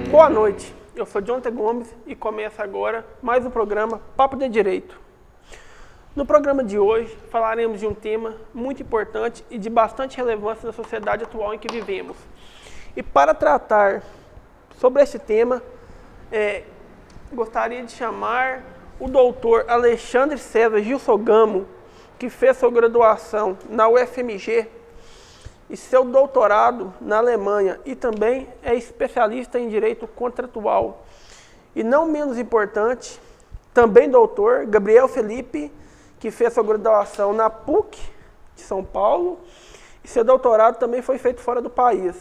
Boa noite, eu sou Jonathan Gomes e começa agora mais um programa Papo de Direito. No programa de hoje falaremos de um tema muito importante e de bastante relevância na sociedade atual em que vivemos. E para tratar sobre esse tema, gostaria de chamar o doutor Alexandre César Gilsogamo, que fez sua graduação na UFMG e seu doutorado na Alemanha e também é especialista em direito contratual. E não menos importante, também doutor Gabriel Felipe, que fez sua graduação na PUC de São Paulo e seu doutorado também foi feito fora do país,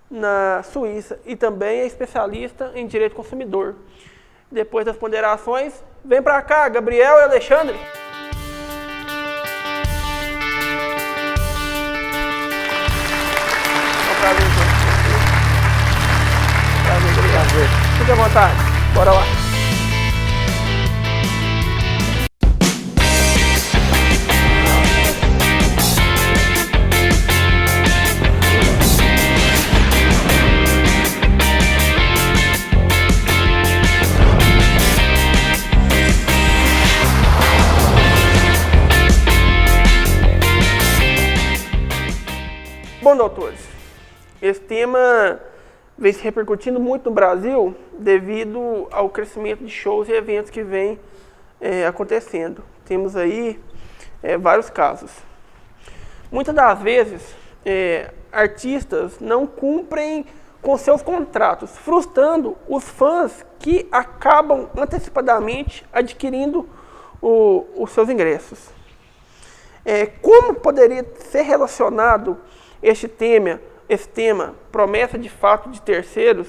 na Suíça, e também é especialista em direito consumidor. Depois das ponderações, vem para cá, Gabriel e Alexandre. Prazer. Fique à vontade. Bora lá. Bom, doutores, esse tema vem se repercutindo muito no Brasil devido ao crescimento de shows e eventos que vem acontecendo. Temos aí vários casos. Muitas das vezes, artistas não cumprem com seus contratos, frustrando os fãs que acabam antecipadamente adquirindo os seus ingressos. Como poderia ser relacionado esse tema, promessa de fato de terceiros,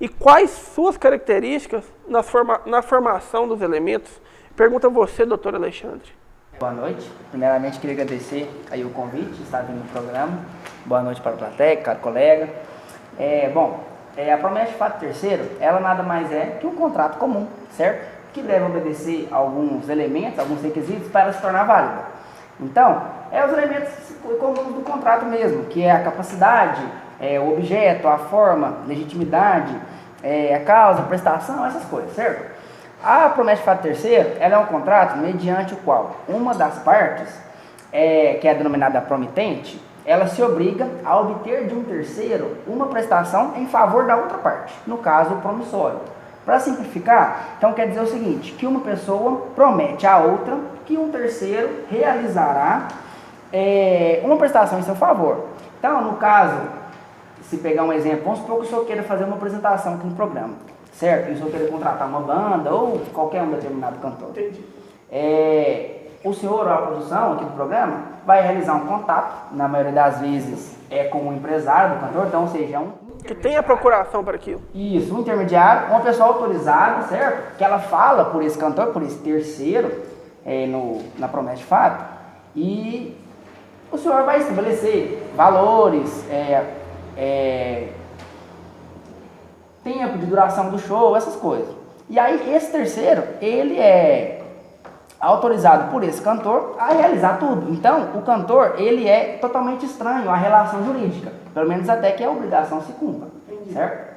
e quais suas características na formação dos elementos? Pergunta a você, doutor Alexandre. Boa noite. Primeiramente, queria agradecer aí o convite de estar vindo no programa. Boa noite para o plateia, caro colega. A promessa de fato de terceiro, ela nada mais é que um contrato comum, certo? Que deve obedecer alguns elementos, alguns requisitos para ela se tornar válida. Então, os elementos comuns do contrato mesmo, que é a capacidade, o objeto, a forma, legitimidade, a causa, a prestação, essas coisas, certo? A promessa de fato terceiro, ela é um contrato mediante o qual uma das partes, que é denominada promitente, ela se obriga a obter de um terceiro uma prestação em favor da outra parte, no caso, o promissório. Para simplificar, então quer dizer o seguinte, que uma pessoa promete à outra que um terceiro realizará uma prestação em seu favor. Então, no caso, se pegar um exemplo, vamos supor que o senhor queira fazer uma apresentação aqui no programa, certo? E o senhor queira contratar uma banda ou qualquer um determinado cantor. Entendi. O senhor ou a produção aqui do programa vai realizar um contato, na maioria das vezes com um empresário do cantor, então, ou seja, que tem a procuração para aquilo. Isso, um intermediário, uma pessoa autorizada, certo? Que ela fala por esse cantor, por esse terceiro, na promessa de fato, e o senhor vai estabelecer valores, tempo de duração do show, essas coisas. E aí esse terceiro, ele é autorizado por esse cantor a realizar tudo. Então, o cantor, ele é totalmente estranho à relação jurídica, pelo menos até que a obrigação se cumpra, certo?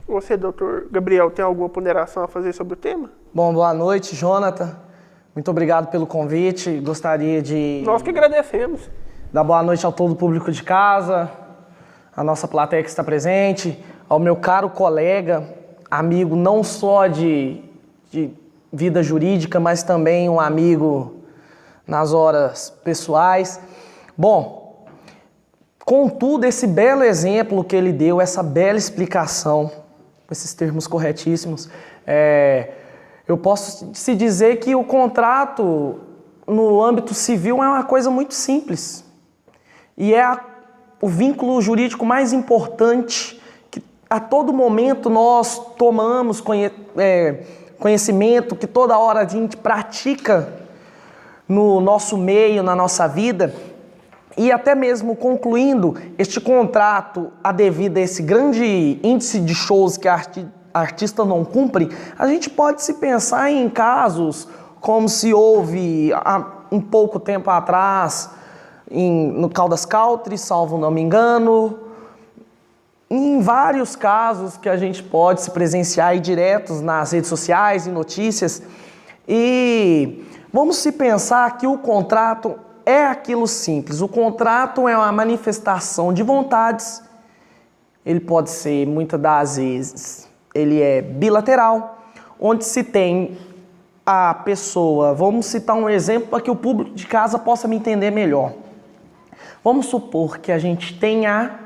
Você, doutor Gabriel, tem alguma ponderação a fazer sobre o tema? Bom, boa noite, Jonathan. Muito obrigado pelo convite. Gostaria de... Nós que agradecemos. Dar boa noite ao todo o público de casa, a nossa plateia que está presente, ao meu caro colega, amigo não só de vida jurídica, mas também um amigo nas horas pessoais. Bom, contudo, esse belo exemplo que ele deu, essa bela explicação, com esses termos corretíssimos, eu posso se dizer que o contrato no âmbito civil é uma coisa muito simples. E é o vínculo jurídico mais importante que a todo momento nós tomamos conhecimento, que toda hora a gente pratica no nosso meio, na nossa vida. E até mesmo concluindo este contrato devido a esse grande índice de shows que a artista não cumpre, a gente pode se pensar em casos como se houve há um pouco tempo atrás no Caldas Country, salvo não me engano, em vários casos que a gente pode se presenciar aí diretos nas redes sociais, em notícias, e vamos se pensar que o contrato é aquilo simples. O contrato é uma manifestação de vontades, ele pode ser, muitas das vezes, ele é bilateral, onde se tem a pessoa, vamos citar um exemplo para que o público de casa possa me entender melhor. Vamos supor que a gente tem A,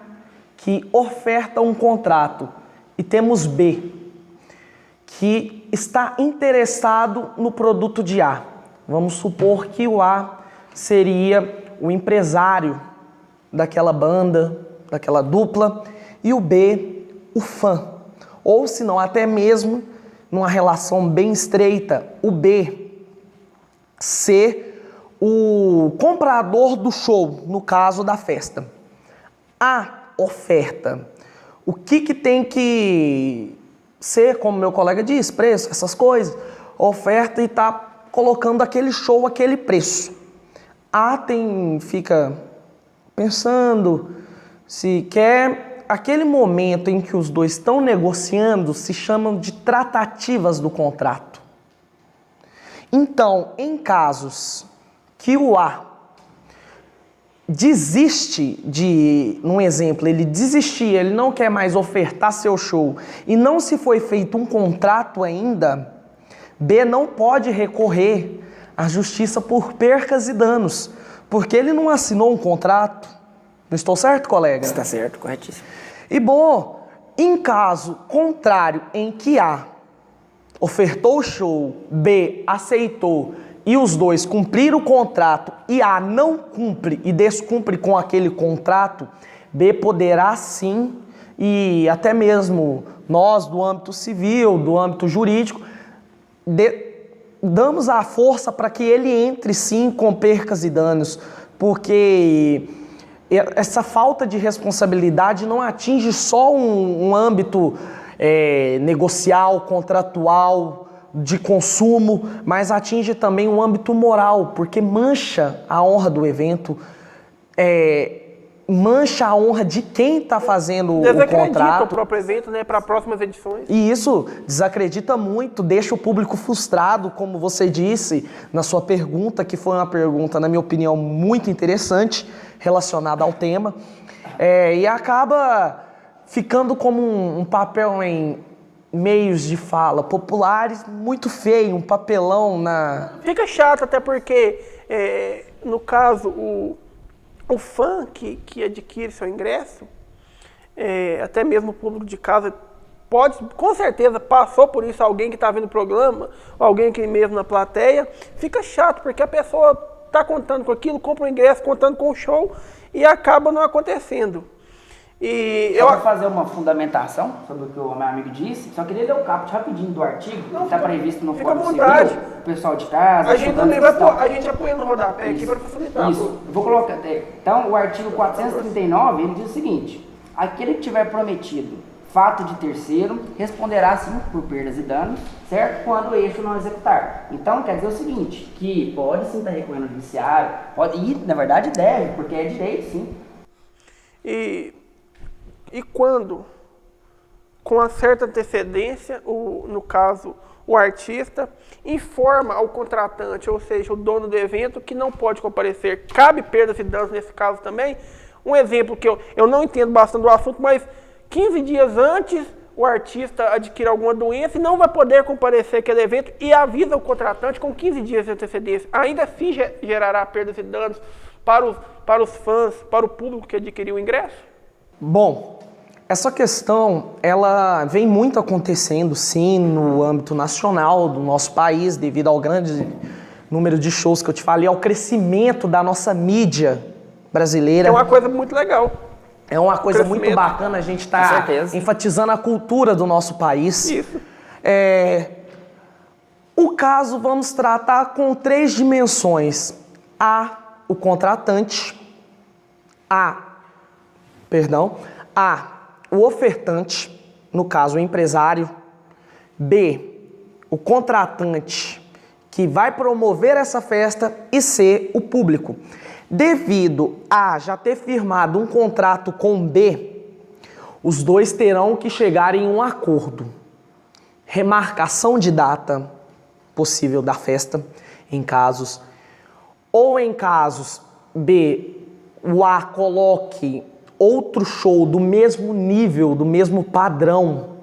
que oferta um contrato, e temos B, que está interessado no produto de A. Vamos supor que o A seria o empresário daquela banda, daquela dupla, e o B, o fã. Ou se não, até mesmo numa relação bem estreita, o B ser o comprador do show, no caso da festa. A oferta. O que tem que ser, como meu colega diz, preço, essas coisas. Oferta e tá colocando aquele show, aquele preço. A fica pensando se quer. Aquele momento em que os dois estão negociando se chamam de tratativas do contrato. Então, em casos que o A desiste num exemplo, ele desistir, ele não quer mais ofertar seu show e não se foi feito um contrato ainda, B não pode recorrer à justiça por percas e danos, porque ele não assinou um contrato. Não estou certo, colega? Está certo, corretíssimo. E bom, em caso contrário, em que A ofertou o show, B aceitou e os dois cumpriram o contrato e A não cumpre e descumpre com aquele contrato, B poderá sim, e até mesmo nós do âmbito civil, do âmbito jurídico, damos a força para que ele entre sim com percas e danos, porque essa falta de responsabilidade não atinge só um âmbito negocial, contratual, de consumo, mas atinge também o âmbito moral, porque mancha a honra do evento, mancha a honra de quem está fazendo o contrato. Desacredita o próprio evento, né, para próximas edições. E isso desacredita muito, deixa o público frustrado, como você disse na sua pergunta, que foi uma pergunta, na minha opinião, muito interessante, relacionada ao tema, e acaba ficando como um papel em meios de fala populares muito feio, um papelão na... Fica chato até porque, no caso, o fã que adquire seu ingresso, até mesmo o público de casa, pode, com certeza, passou por isso, alguém que está vendo o programa, alguém aqui mesmo na plateia, fica chato porque a pessoa está contando com aquilo, compra o ingresso, contando com o show e acaba não acontecendo. E eu vou fazer uma fundamentação sobre o que o meu amigo disse, só queria ler o caput rapidinho do artigo, que está previsto no Código Civil, o pessoal de casa... A gente também a gente apoia no rodapé aqui para facilitar. Isso, vou colocar... Então, o artigo 439, ele diz o seguinte: aquele que tiver prometido fato de terceiro, responderá sim por perdas e danos, certo? Quando o eixo não executar. Então, quer dizer o seguinte, que pode sim estar recorrendo ao judiciário, pode, e na verdade deve, porque é direito, sim. E quando, com uma certa antecedência, no caso, o artista informa ao contratante, ou seja, o dono do evento, que não pode comparecer, cabe perdas e danos nesse caso também. Um exemplo que eu não entendo bastante do assunto, mas 15 dias antes o artista adquire alguma doença e não vai poder comparecer àquele evento e avisa o contratante com 15 dias de antecedência. Ainda assim gerará perdas e danos para os fãs, para o público que adquiriu o ingresso? Bom, essa questão, ela vem muito acontecendo, sim, no âmbito nacional do nosso país, devido ao grande número de shows que eu te falei, ao crescimento da nossa mídia brasileira. É uma coisa muito legal. É uma coisa muito bacana a gente estar enfatizando a cultura do nosso país. Isso. O caso vamos tratar com 3 dimensões. A, o contratante. A, o ofertante, no caso o empresário. B, o contratante que vai promover essa festa. E C, o público. Devido a já ter firmado um contrato com B, os dois terão que chegar em um acordo. Remarcação de data possível da festa, em casos, ou em casos B, o A coloque outro show do mesmo nível, do mesmo padrão,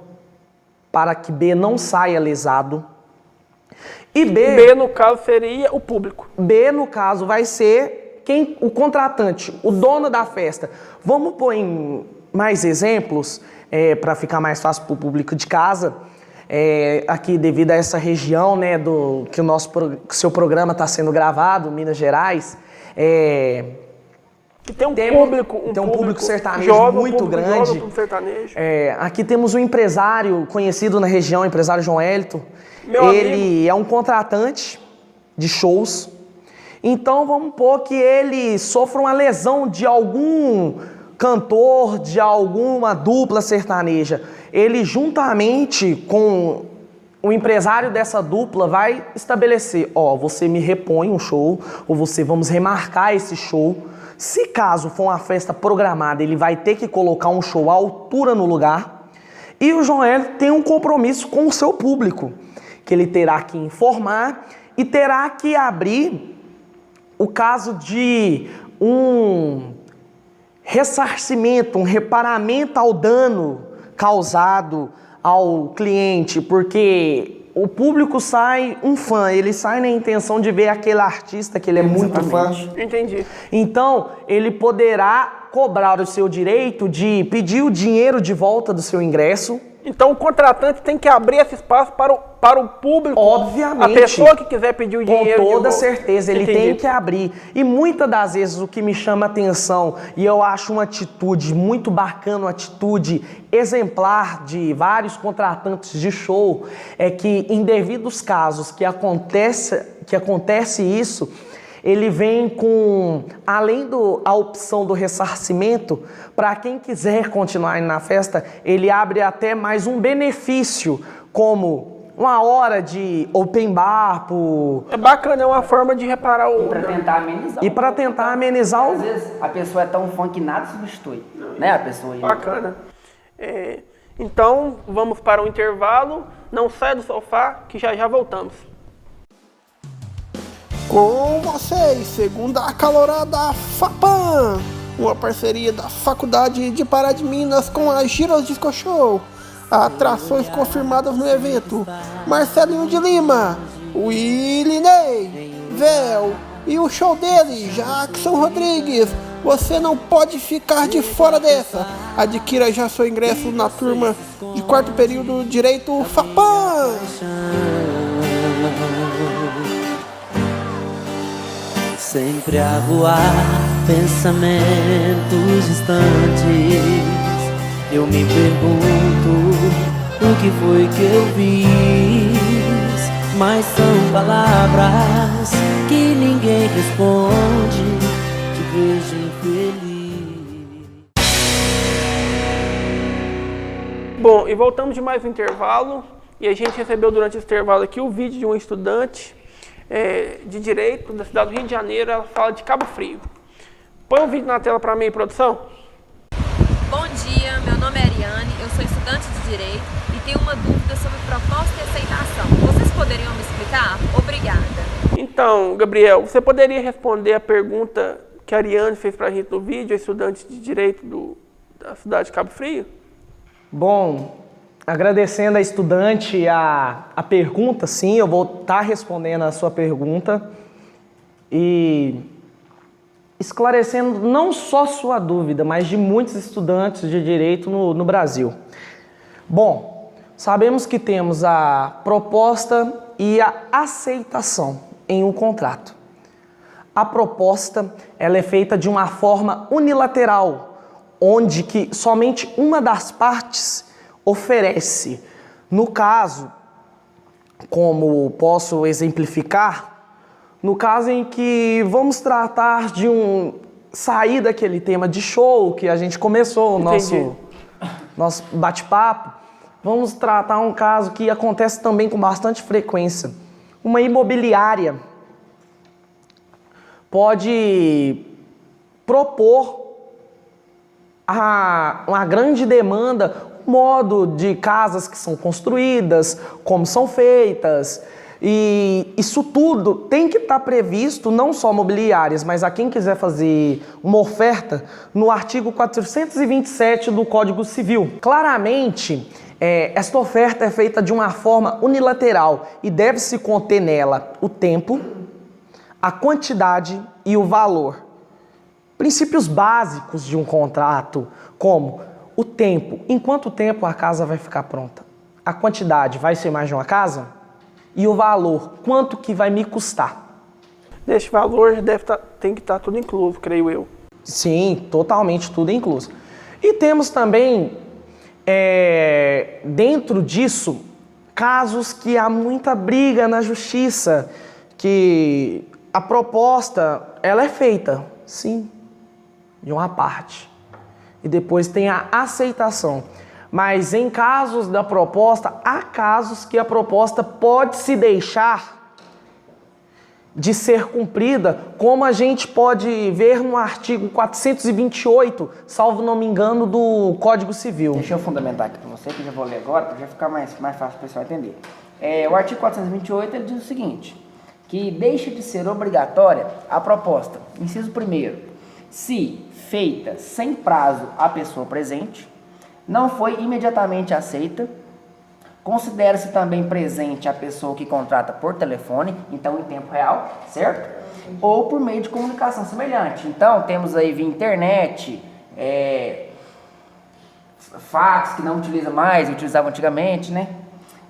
para que B não saia lesado. E B, no caso, seria o público. B, no caso, vai ser o contratante, o dono da festa. Vamos pôr em mais exemplos, para ficar mais fácil para o público de casa. Aqui, devido a essa região, né, que o seu programa está sendo gravado, Minas Gerais, que tem um público sertanejo jovem, muito grande. Jovem, sertanejo. Aqui temos um empresário conhecido na região, o empresário João Hélito. Ele é um contratante de shows. Então vamos pôr que ele sofra uma lesão de algum cantor, de alguma dupla sertaneja. Ele, juntamente com o empresário dessa dupla, vai estabelecer, você me repõe um show, ou vamos remarcar esse show. Se caso for uma festa programada, ele vai ter que colocar um show à altura no lugar. E o João Hélio tem um compromisso com o seu público, que ele terá que informar e terá que abrir o caso de um ressarcimento, um reparamento ao dano causado ao cliente, porque o público sai um fã, ele sai na intenção de ver aquele artista que ele é muito fã. Entendi. Então, ele poderá cobrar o seu direito de pedir o dinheiro de volta do seu ingresso. Então, o contratante tem que abrir esse espaço para o público. Obviamente. A pessoa que quiser pedir o dinheiro. Com toda certeza, ele tem que abrir. E muitas das vezes o que me chama atenção, e eu acho uma atitude muito bacana, uma atitude exemplar de vários contratantes de show, é que em devidos casos que acontece isso, ele vem com, além da opção do ressarcimento, para quem quiser continuar na festa, ele abre até mais um benefício, como uma hora de open bar. É bacana, é uma forma de reparar o... E para tentar amenizar o... Às vezes a pessoa é tão fã que nada substitui, né? A pessoa... Bacana. Então, vamos para o intervalo. Não saia do sofá, que já voltamos. Com vocês, segunda acalorada FAPAM, uma parceria da Faculdade de Pará de Minas com a Giros Disco Show. Atrações confirmadas no evento: Marcelinho de Lima, Willie Ney, Véu e o show dele, Jackson Rodrigues. Você não pode ficar de fora dessa. Adquira já seu ingresso na turma de quarto período Direito FAPAM. Sempre a voar, pensamentos distantes. Eu me pergunto o que foi que eu fiz, mas são palavras que ninguém responde. Te vejo infeliz. Bom, e voltamos de mais um intervalo. E a gente recebeu durante esse intervalo aqui o vídeo de um estudante de Direito da cidade do Rio de Janeiro. Ela fala de Cabo Frio. Põe o vídeo na tela para mim, produção. Bom dia, meu nome é Ariane, eu sou estudante de Direito e tenho uma dúvida sobre proposta e aceitação. Vocês poderiam me explicar? Obrigada. Então, Gabriel, você poderia responder a pergunta que a Ariane fez para a gente no vídeo, a estudante de Direito da cidade de Cabo Frio? Bom, agradecendo a estudante a pergunta, sim, eu vou estar respondendo a sua pergunta e esclarecendo não só sua dúvida, mas de muitos estudantes de Direito no Brasil. Bom, sabemos que temos a proposta e a aceitação em um contrato. A proposta, ela é feita de uma forma unilateral, onde que somente uma das partes oferece. No caso, como posso exemplificar, no caso em que vamos tratar de sair daquele tema de show que a gente começou, o nosso bate-papo, vamos tratar um caso que acontece também com bastante frequência. Uma imobiliária pode propor uma grande demanda, modo de casas que são construídas, como são feitas. E isso tudo tem que estar previsto, não só mobiliárias, mas a quem quiser fazer uma oferta, no artigo 427 do Código Civil. Claramente, esta oferta é feita de uma forma unilateral e deve-se conter nela o tempo, a quantidade e o valor. Princípios básicos de um contrato, como o tempo, em quanto tempo a casa vai ficar pronta? A quantidade, vai ser mais de uma casa? E o valor, quanto que vai me custar? Neste valor tem que estar tudo incluso, creio eu. Sim, totalmente tudo incluso. E temos também, dentro disso, casos que há muita briga na justiça, que a proposta, ela é feita, sim, de uma parte. E depois tem a aceitação. Mas em casos da proposta, há casos que a proposta pode se deixar de ser cumprida, como a gente pode ver no artigo 428, salvo não me engano, do Código Civil. Deixa eu fundamentar aqui para você, que eu já vou ler agora, para já ficar mais fácil para o pessoal entender. O artigo 428 ele diz o seguinte, que deixa de ser obrigatória a proposta, inciso 1º, se feita sem prazo à pessoa presente, não foi imediatamente aceita, considera-se também presente a pessoa que contrata por telefone, então em tempo real, certo? Ou por meio de comunicação semelhante. Então temos aí via internet, fax que não utiliza mais, utilizava antigamente, né?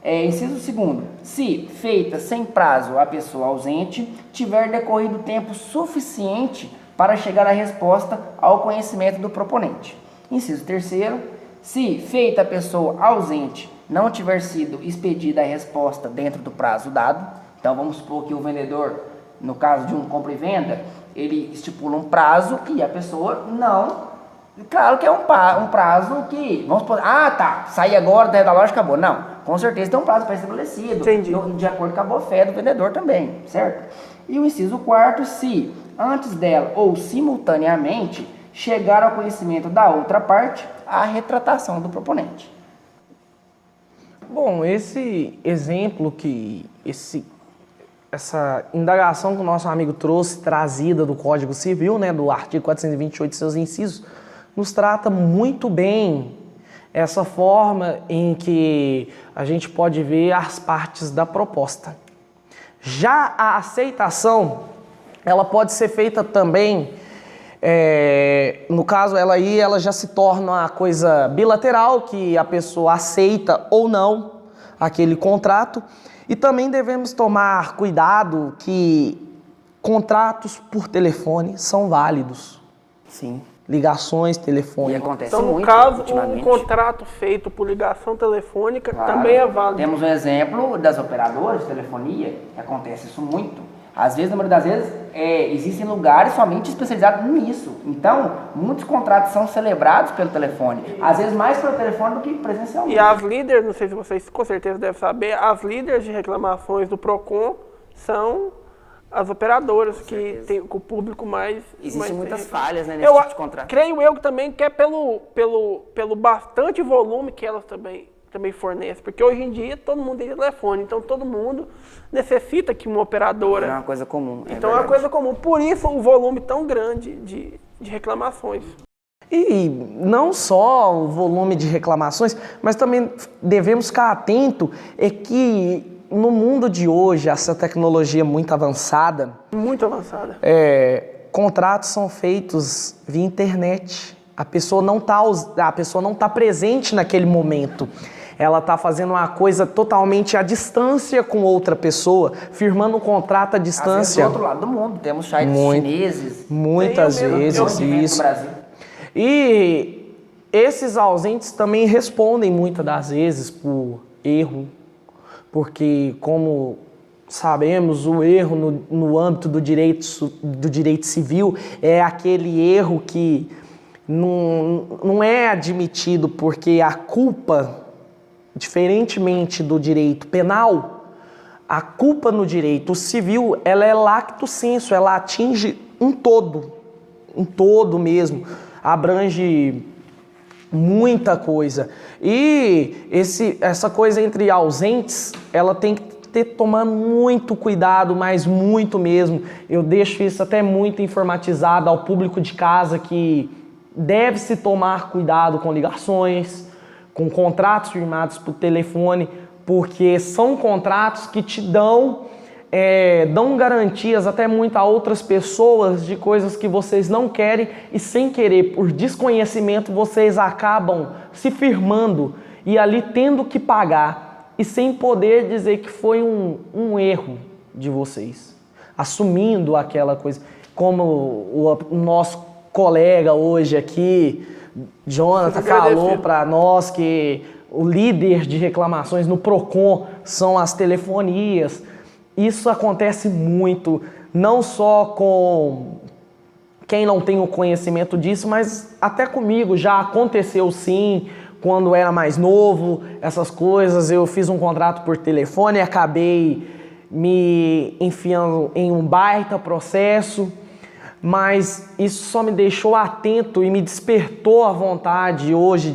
Inciso 2º, se feita sem prazo a pessoa ausente, tiver decorrido tempo suficiente para chegar à resposta ao conhecimento do proponente. Inciso 3º, se feita a pessoa ausente não tiver sido expedida a resposta dentro do prazo dado, então vamos supor que o vendedor, no caso de um compra e venda, ele estipula um prazo e a pessoa não, claro que é um prazo que, vamos supor, saí agora da loja, acabou. Não, com certeza tem um prazo pré-estabelecido, de acordo com a boa-fé do vendedor também, certo? E o inciso 4º, se antes dela ou simultaneamente chegar ao conhecimento da outra parte a retratação do proponente. Bom, esse exemplo essa indagação que o nosso amigo trouxe, trazida do Código Civil, né, do artigo 428 e seus incisos, nos trata muito bem essa forma em que a gente pode ver as partes da proposta. Já a aceitação, ela pode ser feita também, no caso ela já se torna uma coisa bilateral, que a pessoa aceita ou não aquele contrato, e também devemos tomar cuidado que contratos por telefone são válidos. Sim. Ligações telefônicas. E acontece então, no muito, caso, um contrato feito por ligação telefônica também é válido. Temos um exemplo das operadoras de telefonia, que acontece isso muito. Às vezes, na maioria das vezes, existem lugares somente especializados nisso. Então, muitos contratos são celebrados pelo telefone. Às vezes mais pelo telefone do que presencialmente. E as líderes, não sei se vocês com certeza devem saber, as líderes de reclamações do PROCON são as operadoras que tem o público mais... Existem muitas falhas, né, nesse tipo de contrato. Creio eu que também que é pelo bastante volume que elas também fornecem. Porque hoje em dia todo mundo tem telefone, então todo mundo necessita que uma operadora... É uma coisa comum. Então é uma coisa comum. Por isso o volume tão grande de reclamações. E não só o volume de reclamações, mas também devemos ficar atento que no mundo de hoje, essa tecnologia muito avançada... Muito avançada. Contratos são feitos via internet. A pessoa não tá presente naquele momento. Ela está fazendo uma coisa totalmente à distância com outra pessoa, firmando um contrato à distância. Às vezes, do outro lado do mundo, temos sites chineses. Muitas vezes, isso. No Brasil. E esses ausentes também respondem muitas das vezes por erro, porque, como sabemos, o erro no âmbito do direito civil é aquele erro que não é admitido, porque a culpa, diferentemente do direito penal, a culpa no direito civil, ela é lacto sensu, ela atinge um todo mesmo, abrange Muita coisa. E essa coisa entre ausentes, ela tem que tomar muito cuidado, mas muito mesmo. Eu deixo isso até muito informatizado ao público de casa, que deve-se tomar cuidado com ligações, com contratos firmados por telefone, porque são contratos que te dão garantias até muito a outras pessoas de coisas que vocês não querem e sem querer, por desconhecimento, vocês acabam se firmando e ali tendo que pagar e sem poder dizer que foi um erro de vocês, assumindo aquela coisa. Como o nosso colega hoje aqui, Jonathan, falou para nós que o líder de reclamações no PROCON são as telefonias. Isso acontece muito, não só com quem não tem o conhecimento disso, mas até comigo já aconteceu sim, quando era mais novo, essas coisas. Eu fiz um contrato por telefone e acabei me enfiando em um baita processo, mas isso só me deixou atento e me despertou a vontade hoje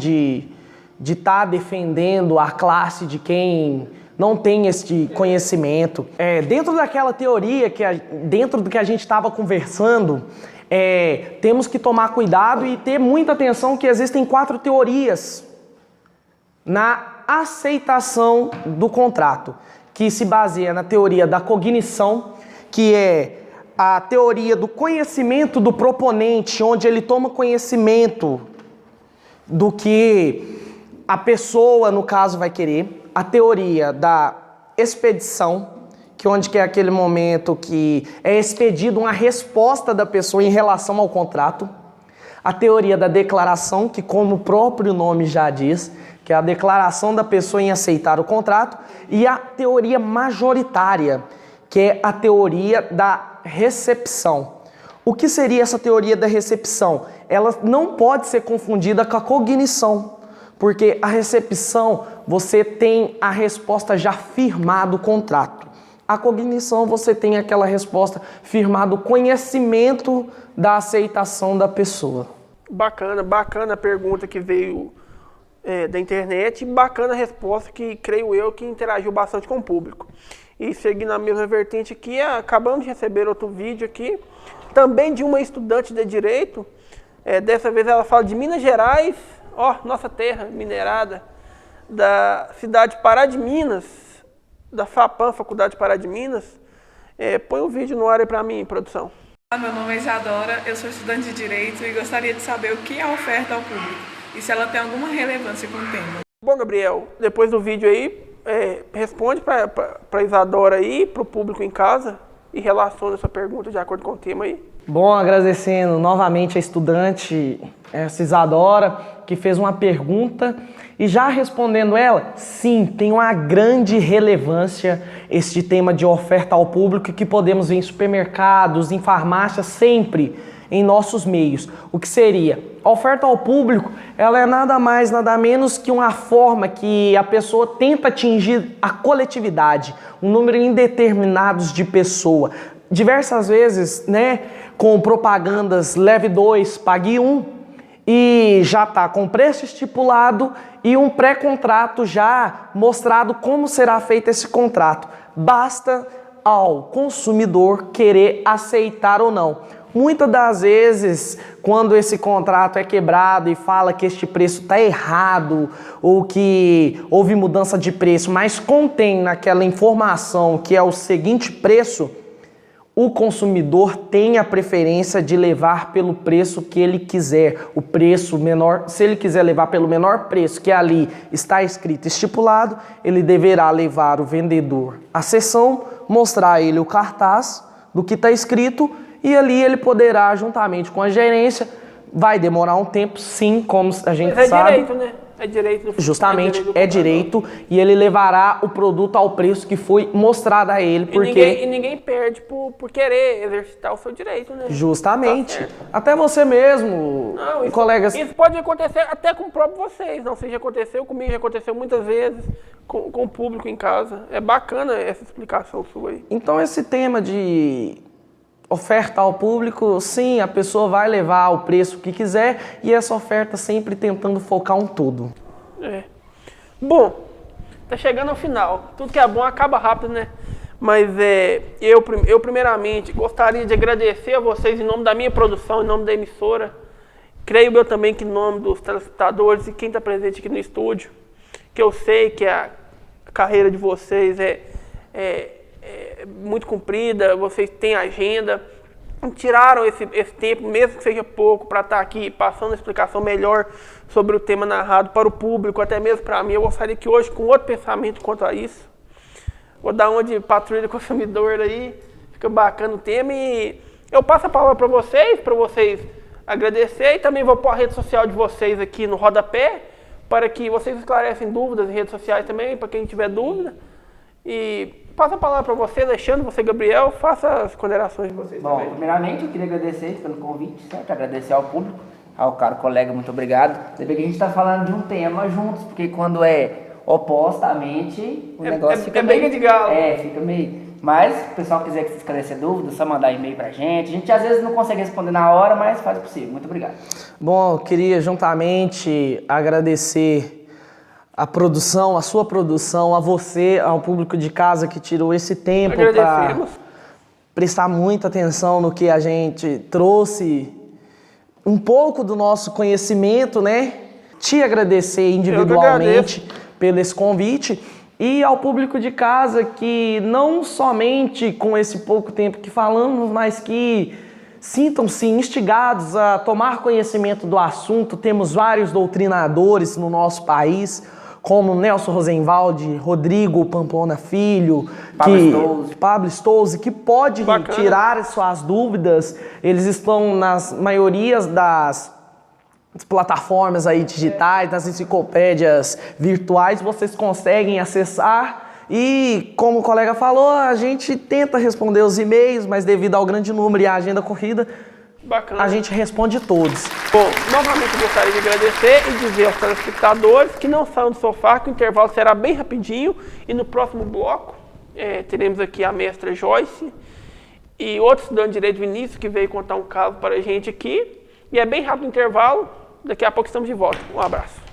de estar defendendo a classe de quem não tem este conhecimento. Dentro daquela teoria, dentro do que a gente estava conversando, temos que tomar cuidado e ter muita atenção que existem 4 teorias na aceitação do contrato, que se baseia na teoria da cognição, que é a teoria do conhecimento do proponente, onde ele toma conhecimento do que a pessoa, no caso, vai querer. A teoria da expedição, que é aquele momento que é expedida uma resposta da pessoa em relação ao contrato. A teoria da declaração, que como o próprio nome já diz, que é a declaração da pessoa em aceitar o contrato. E a teoria majoritária, que é a teoria da recepção. O que seria essa teoria da recepção? Ela não pode ser confundida com a cognição, porque a recepção, você tem a resposta já firmada do contrato. A cognição, você tem aquela resposta firmada do conhecimento da aceitação da pessoa. Bacana a pergunta que veio da internet, e bacana a resposta que, creio eu, que interagiu bastante com o público. E seguindo a mesma vertente aqui, acabamos de receber outro vídeo aqui, também de uma estudante de Direito. Dessa vez ela fala de Minas Gerais, nossa terra minerada, da cidade de Pará de Minas, da FAPAM, Faculdade de Pará de Minas. Põe um vídeo no ar aí para mim, produção. Meu nome é Isadora, eu sou estudante de Direito e gostaria de saber o que é a oferta ao público e se ela tem alguma relevância com o tema. Bom, Gabriel, depois do vídeo aí, responde para Isadora aí, para o público em casa, e relaciona essa pergunta de acordo com o tema aí. Bom, agradecendo novamente a estudante, essa Isadora, que fez uma pergunta, e já respondendo ela, sim, tem uma grande relevância este tema de oferta ao público que podemos ver em supermercados, em farmácias, sempre em nossos meios. O que seria? A oferta ao público, ela é nada mais, nada menos que uma forma que a pessoa tenta atingir a coletividade, um número indeterminado de pessoas. Diversas vezes, com propagandas leve 2, pague 1, e já está com preço estipulado e um pré-contrato já mostrado como será feito esse contrato. Basta ao consumidor querer aceitar ou não. Muitas das vezes, quando esse contrato é quebrado e fala que este preço está errado ou que houve mudança de preço, mas contém naquela informação que é o seguinte preço, o consumidor tem a preferência de levar pelo preço que ele quiser. O preço menor, se ele quiser levar pelo menor preço que ali está escrito, estipulado, ele deverá levar o vendedor à seção, mostrar a ele o cartaz do que está escrito, e ali ele poderá, juntamente com a gerência, vai demorar um tempo, sim, como a gente sabe. Direito, né? É direito. Justamente, é direito, e ele levará o produto ao preço que foi mostrado a ele, porque... E ninguém perde por querer exercitar o seu direito, né? Justamente. Tá, até você mesmo, colegas... Isso pode acontecer até com o próprio vocês, não sei, já aconteceu comigo, já aconteceu muitas vezes com o público em casa. É bacana essa explicação sua aí. Então esse tema de oferta ao público, sim, a pessoa vai levar o preço que quiser e essa oferta sempre tentando focar um todo. Bom, tá chegando ao final. Tudo que é bom acaba rápido, né? Mas eu primeiramente gostaria de agradecer a vocês em nome da minha produção, em nome da emissora. Creio eu também que em nome dos telespectadores e quem está presente aqui no estúdio, que eu sei que a carreira de vocês é muito comprida, vocês têm agenda, tiraram esse tempo, mesmo que seja pouco, para estar aqui passando uma explicação melhor sobre o tema narrado para o público, até mesmo para mim. Eu gostaria que hoje, com outro pensamento quanto a isso, vou dar uma de patrulha consumidor aí, fica bacana o tema, e eu passo a palavra para vocês agradecer, e também vou pôr a rede social de vocês aqui no rodapé, para que vocês esclarecem dúvidas em redes sociais também, para quem tiver dúvida. E passo a palavra para você, Alexandre, você, Gabriel, faça as considerações de vocês. Bom, também. primeiramente eu queria agradecer pelo convite, certo? Agradecer ao público, ao caro colega, muito obrigado. Saber que a gente está falando de um tema juntos, porque quando é opostamente, o negócio fica meio... briga de galo. Fica meio... Mas, se o pessoal quiser esclarecer dúvidas, só mandar e-mail pra gente. A gente às vezes não consegue responder na hora, mas faz o possível. Muito obrigado. Bom, eu queria juntamente agradecer a produção, a sua produção, a você, ao público de casa que tirou esse tempo para prestar muita atenção no que a gente trouxe, um pouco do nosso conhecimento, né? Te agradecer individualmente pelo esse convite e ao público de casa que não somente com esse pouco tempo que falamos, mas que sintam-se instigados a tomar conhecimento do assunto. Temos vários doutrinadores no nosso país, como Nelson Rosenwald, Rodrigo Pamplona Filho, Pablo Stolze, que pode tirar suas dúvidas. Eles estão nas maiorias das plataformas aí digitais, nas enciclopédias virtuais, vocês conseguem acessar. E, como o colega falou, a gente tenta responder os e-mails, mas devido ao grande número e à agenda corrida, a gente responde todos. Bom, novamente gostaria de agradecer e dizer aos telespectadores que não saiam do sofá, que o intervalo será bem rapidinho. E no próximo bloco, teremos aqui a mestra Joyce e outro estudante de Direito, Vinícius, que veio contar um caso para a gente aqui. E é bem rápido o intervalo, daqui a pouco estamos de volta. Um abraço.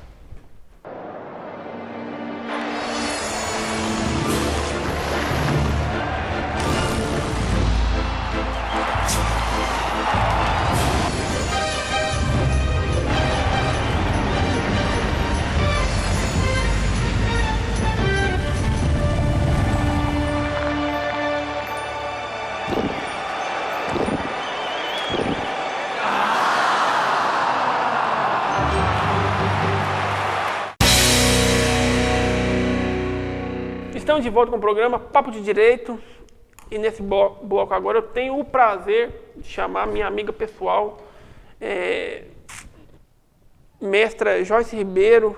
Estamos de volta com o programa Papo de Direito, e nesse bloco agora eu tenho o prazer de chamar minha amiga pessoal, mestra Joyce Ribeiro,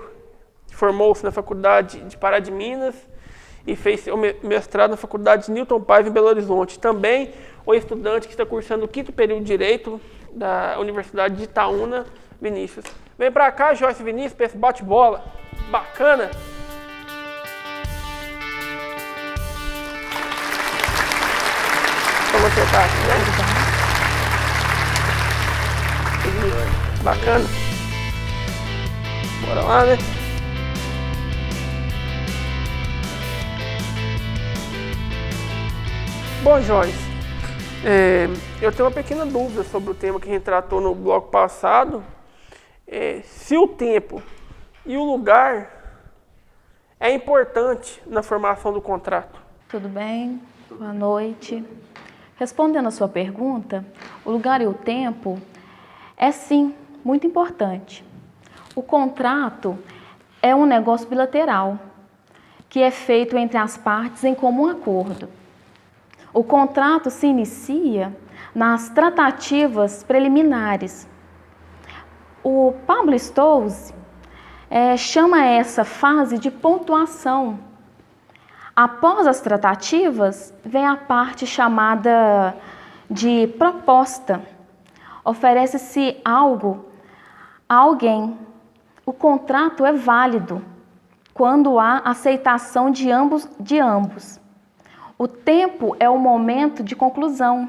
que formou-se na Faculdade de Pará de Minas e fez seu mestrado na Faculdade Newton Paiva em Belo Horizonte. Também o estudante que está cursando o 5º período de Direito da Universidade de Itaúna, Vinícius. Vem pra cá, Joyce, Vinícius, para esse bate-bola bacana. Vamos acertar aqui, né? Bacana. Bora lá, né? Bom, Joyce, eu tenho uma pequena dúvida sobre o tema que a gente tratou no bloco passado. Se o tempo e o lugar é importante na formação do contrato. Tudo bem? Boa noite. Respondendo a sua pergunta, o lugar e o tempo é sim muito importante. O contrato é um negócio bilateral que é feito entre as partes em comum acordo. O contrato se inicia nas tratativas preliminares. O Pablo Stolze chama essa fase de pontuação. Após as tratativas, vem a parte chamada de proposta. Oferece-se algo a alguém. O contrato é válido quando há aceitação de ambos. O tempo é o momento de conclusão.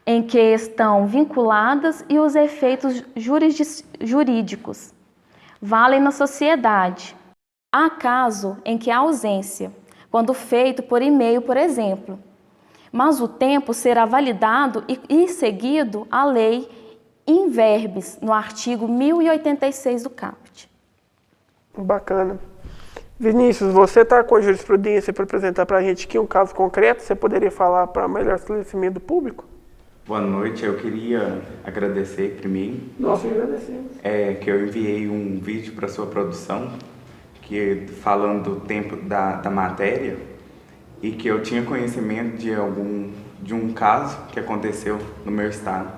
em que estão vinculadas e os efeitos jurídicos valem na sociedade. Há caso em que há ausência, quando feito por e-mail, por exemplo, mas o tempo será validado e seguido a lei in verbis, no artigo 1086 do CAPT. Bacana. Vinícius, você está com a jurisprudência para apresentar para a gente aqui um caso concreto? Você poderia falar para melhor esclarecimento do público? Boa noite, eu queria agradecer primeiro. Nós agradecemos. Que eu enviei um vídeo para sua produção, falando do tempo da matéria, e que eu tinha conhecimento de um caso que aconteceu no meu estado.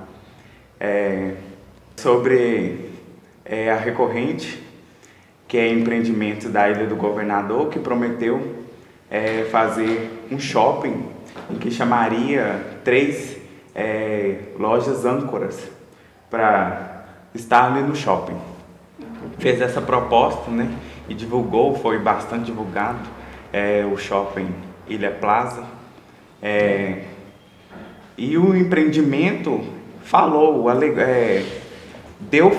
Sobre a recorrente, que é empreendimento da Ilha do Governador, que prometeu fazer um shopping em que chamaria 3 lojas âncoras para estar ali no shopping. Fez essa proposta, né, e divulgou, foi bastante divulgado, o shopping Ilha Plaza. E o empreendimento falou, deu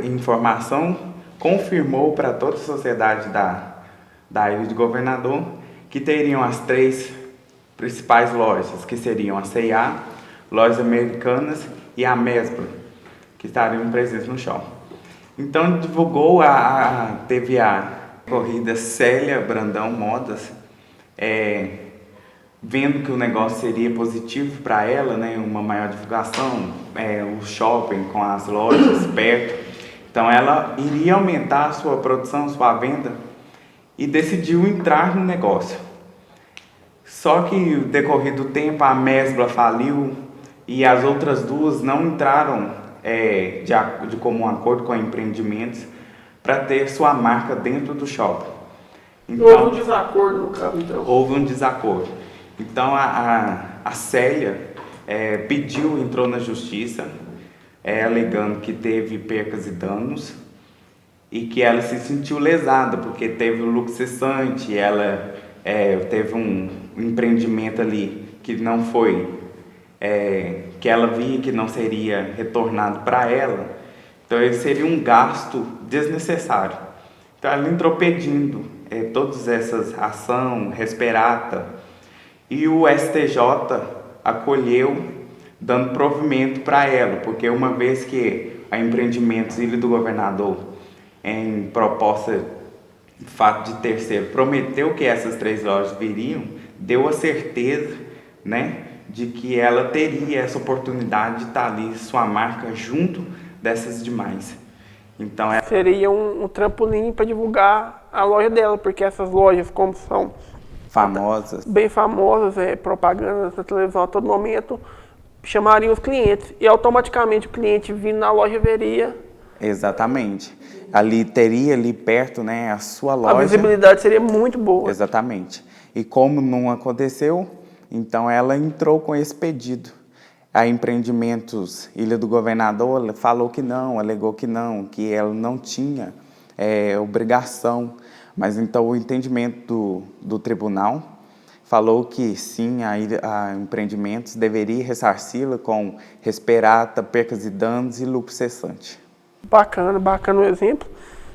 informação, confirmou para toda a sociedade da Ilha do Governador que teriam as 3 principais lojas, que seriam a C&A, Lojas Americanas e a Mesbla, que estariam presentes no shopping. Então divulgou, teve a corrida Célia Brandão Modas, vendo que o negócio seria positivo para ela, né, uma maior divulgação, o shopping com as lojas perto. Então ela iria aumentar a sua produção, sua venda, e decidiu entrar no negócio. Só que, no decorrer do tempo, a Mesbla faliu e as outras 2 não entraram de comum acordo com empreendimentos para ter sua marca dentro do shopping. Então, houve um desacordo no caso, então? Houve um desacordo. Então a Célia entrou na justiça, alegando que teve percas e danos e que ela se sentiu lesada, porque teve o lucro cessante, ela teve um empreendimento ali que não foi, que ela via que não seria retornado para ela, então ele seria um gasto desnecessário. Então ela entrou pedindo todas essas ações, resperata, e o STJ acolheu, dando provimento para ela, porque uma vez que a Empreendimentos Ilha do Governador, em proposta de fato de terceiro, prometeu que essas 3 lojas viriam, deu a certeza, né, de que ela teria essa oportunidade de estar ali, sua marca, junto dessas demais. Então, seria um trampolim para divulgar a loja dela, porque essas lojas, como são famosas, bem famosas, propagandas na televisão a todo momento, chamariam os clientes e automaticamente o cliente vindo na loja veria. Exatamente. Teria ali perto, né, a sua loja. A visibilidade seria muito boa. Exatamente. E como não aconteceu, então ela entrou com esse pedido. A Empreendimentos Ilha do Governador falou que não, alegou que não, que ela não tinha obrigação. Mas então o entendimento do tribunal falou que sim, a Empreendimentos deveria ressarci-la com resperata, percas e danos e lucro cessante. Bacana o exemplo.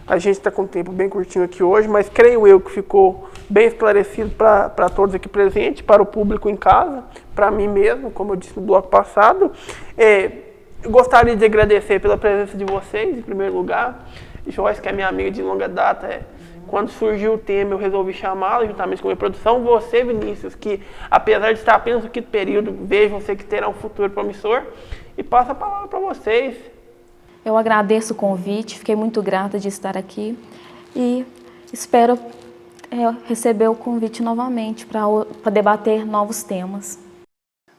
A gente está com um tempo bem curtinho aqui hoje, mas creio eu que ficou bem esclarecido para todos aqui presentes, para o público em casa, para mim mesmo, como eu disse no bloco passado. Eu gostaria de agradecer pela presença de vocês, em primeiro lugar. Joyce, que é minha amiga de longa data, quando surgiu o tema, eu resolvi chamá-la juntamente com a minha produção. Você, Vinícius, que apesar de estar apenas no 5º período, vejo você que terá um futuro promissor. E passo a palavra para vocês. Eu agradeço o convite, fiquei muito grata de estar aqui e espero receber o convite novamente para debater novos temas.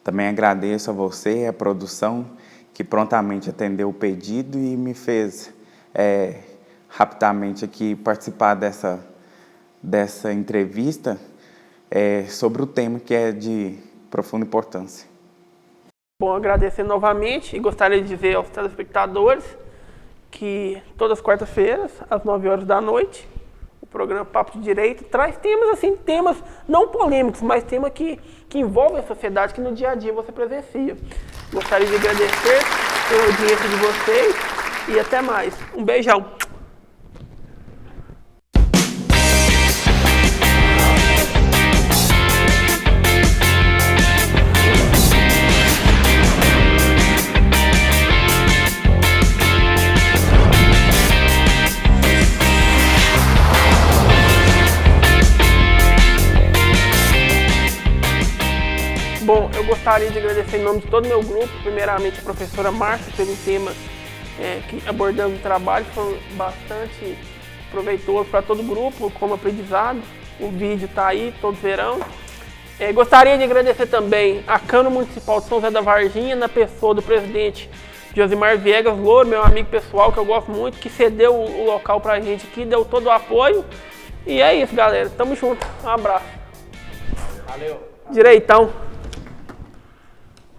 Também agradeço a você, a produção, que prontamente atendeu o pedido e me fez rapidamente aqui participar dessa entrevista sobre o tema que é de profunda importância. Bom, agradecer novamente e gostaria de dizer aos telespectadores que todas as quartas-feiras, às 9 horas da noite, o programa Papo de Direito traz temas não polêmicos, mas temas que envolvem a sociedade, que no dia a dia você presencia. Gostaria de agradecer pela audiência de vocês e até mais. Um beijão. Bom, eu gostaria de agradecer em nome de todo o meu grupo, primeiramente a professora Márcia pelo tema que abordamos o trabalho, foi bastante proveitoso para todo o grupo, como aprendizado. O vídeo está aí, todos verão. Gostaria de agradecer também a Câmara Municipal de São José da Varginha, na pessoa do presidente Josimar Viegas Louro, meu amigo pessoal, que eu gosto muito, que cedeu o local para a gente aqui, deu todo o apoio. E é isso, galera. Tamo junto. Um abraço. Valeu. Direitão.